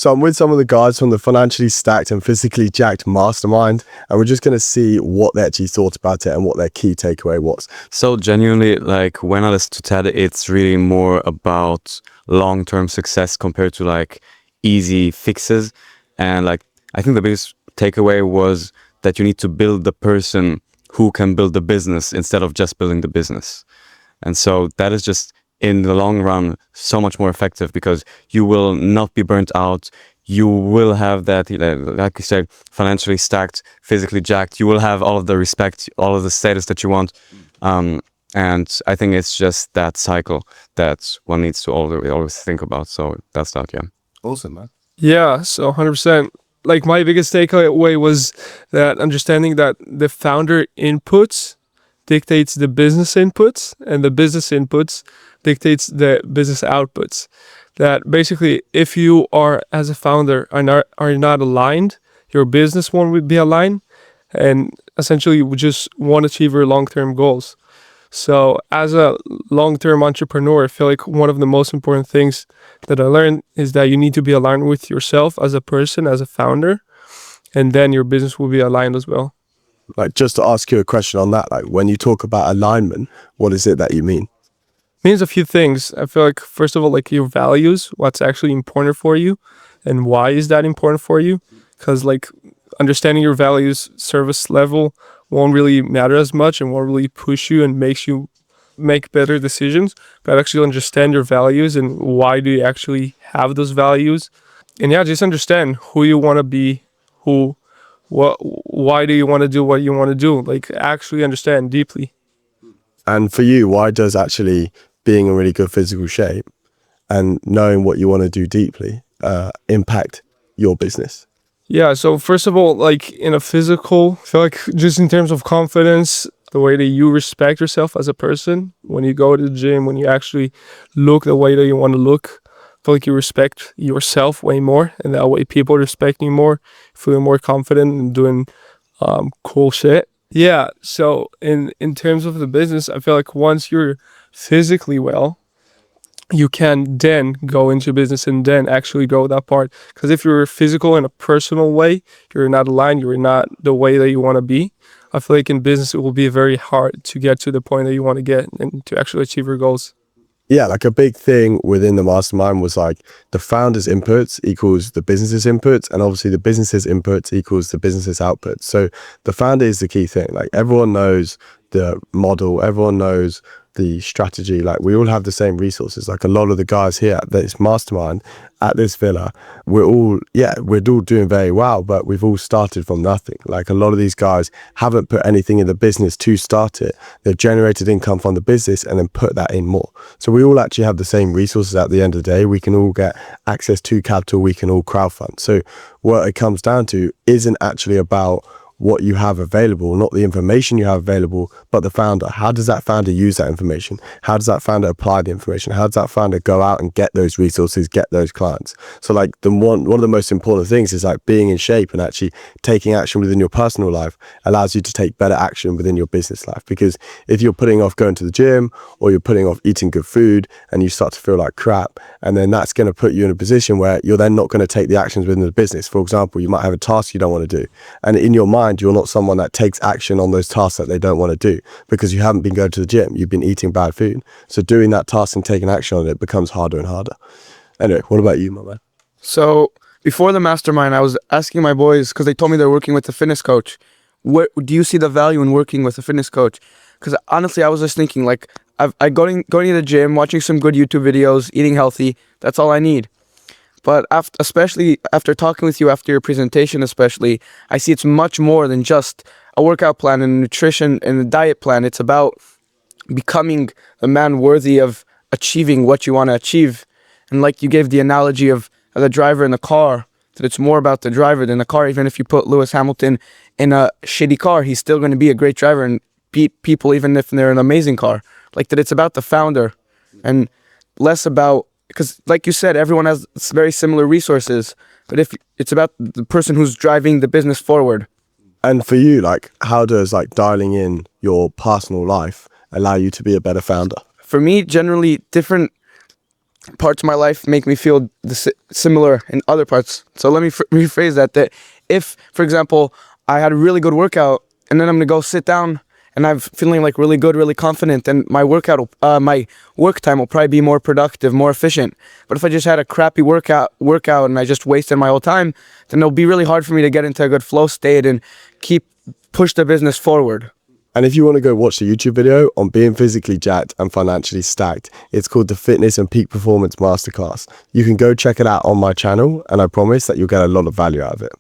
So I'm with some of the guys from the Financially Stacked and Physically Jacked Mastermind, and we're just going to see what they actually thought about it and what their key takeaway was. So genuinely, like when I listen to TED, it's really more about long-term success compared to like easy fixes. And like, I think the biggest takeaway was that you need to build the person who can build the business instead of just building the business. And so that is just in the long run so much more effective because you will not be burnt out. You will have that, like you said, financially stacked, physically jacked. You will have all of the respect, all of the status that you want. And I think it's just that cycle that one needs to always think about. So that's that, yeah. Awesome, man. Yeah, so 100%. Like my biggest takeaway was that understanding that the founder inputs dictates the business inputs, and the business inputs dictates the business outputs. That basically, if you are, as a founder, are not aligned, your business won't be aligned, and essentially you just won't achieve your long-term goals. So as a long-term entrepreneur, I feel like one of the most important things that I learned is that you need to be aligned with yourself as a person, as a founder, and then your business will be aligned as well. Like, just to ask you a question on that, like when you talk about alignment, what is it that you mean? Means a few things. I feel like, first of all, like your values, what's actually important for you and why is that important for you? Because like understanding your values, service level won't really matter as much and won't really push you and makes you make better decisions, but actually understand your values and why do you actually have those values. And yeah, just understand who you want to be, why do you want to do what you want to do? Like actually understand deeply. And for you, why does actually being in really good physical shape and knowing what you want to do deeply impact your business? Yeah, so first of all, like in a physical, I feel like just in terms of confidence, the way that you respect yourself as a person, when you go to the gym, when you actually look the way that you want to look, I feel like you respect yourself way more, and that way people respect you more, feeling more confident and doing cool shit. Yeah, so in terms of the business, I feel like once you're physically well, you can then go into business and then actually grow that part. Because if you're physical in a personal way, you're not aligned, you're not the way that you want to be, I feel like in business it will be very hard to get to the point that you want to get and to actually achieve your goals. Yeah, like a big thing within the mastermind was like the founder's inputs equals the business's inputs, and obviously the business's inputs equals the business's outputs. So the founder is the key thing. Like everyone knows the model, everyone knows the strategy. Like we all have the same resources. Like a lot of the guys here at this mastermind, at this villa, we're all doing very well, but we've all started from nothing. Like a lot of these guys haven't put anything in the business to start it. They've generated income from the business and then put that in more. So we all actually have the same resources at the end of the day. We can all get access to capital. We can all crowdfund. So what it comes down to isn't actually about what you have available, not the information you have available, but the founder. How does that founder use that information? How does that founder apply the information? How does that founder go out and get those resources, get those clients? So like one of the most important things is like being in shape and actually taking action within your personal life allows you to take better action within your business life. Because if you're putting off going to the gym or you're putting off eating good food and you start to feel like crap, and then that's going to put you in a position where you're then not going to take the actions within the business. For example, you might have a task you don't want to do. And in your mind, you're not someone that takes action on those tasks that they don't want to do because you haven't been going to the gym. You've been eating bad food. So doing that task and taking action on it becomes harder and harder. Anyway, what about you, my man? So before the mastermind, I was asking my boys, because they told me they're working with a fitness coach. What do you see the value in working with a fitness coach? Because honestly, I was just thinking, like, going to the gym, watching some good YouTube videos, eating healthy, that's all I need. But especially after talking with you after your presentation, especially, I see it's much more than just a workout plan and nutrition and a diet plan. It's about becoming a man worthy of achieving what you want to achieve. And like you gave the analogy of the driver in the car, that it's more about the driver than the car. Even if you put Lewis Hamilton in a shitty car, he's still going to be a great driver and beat people even if they're an amazing car. Like that it's about the founder and less about, because like you said, everyone has very similar resources, but if it's about the person who's driving the business forward. And for you, like, how does like dialing in your personal life allow you to be a better founder? For me, generally different parts of my life make me feel similar in other parts. So let me rephrase that if, for example, I had a really good workout and then I'm gonna go sit down and I'm feeling like really good, really confident, and my work time will probably be more productive, more efficient. But if I just had a crappy workout and I just wasted my whole time, then it'll be really hard for me to get into a good flow state and push the business forward. And if you want to go watch the YouTube video on being physically jacked and financially stacked, it's called the Fitness and Peak Performance Masterclass. You can go check it out on my channel, and I promise that you'll get a lot of value out of it.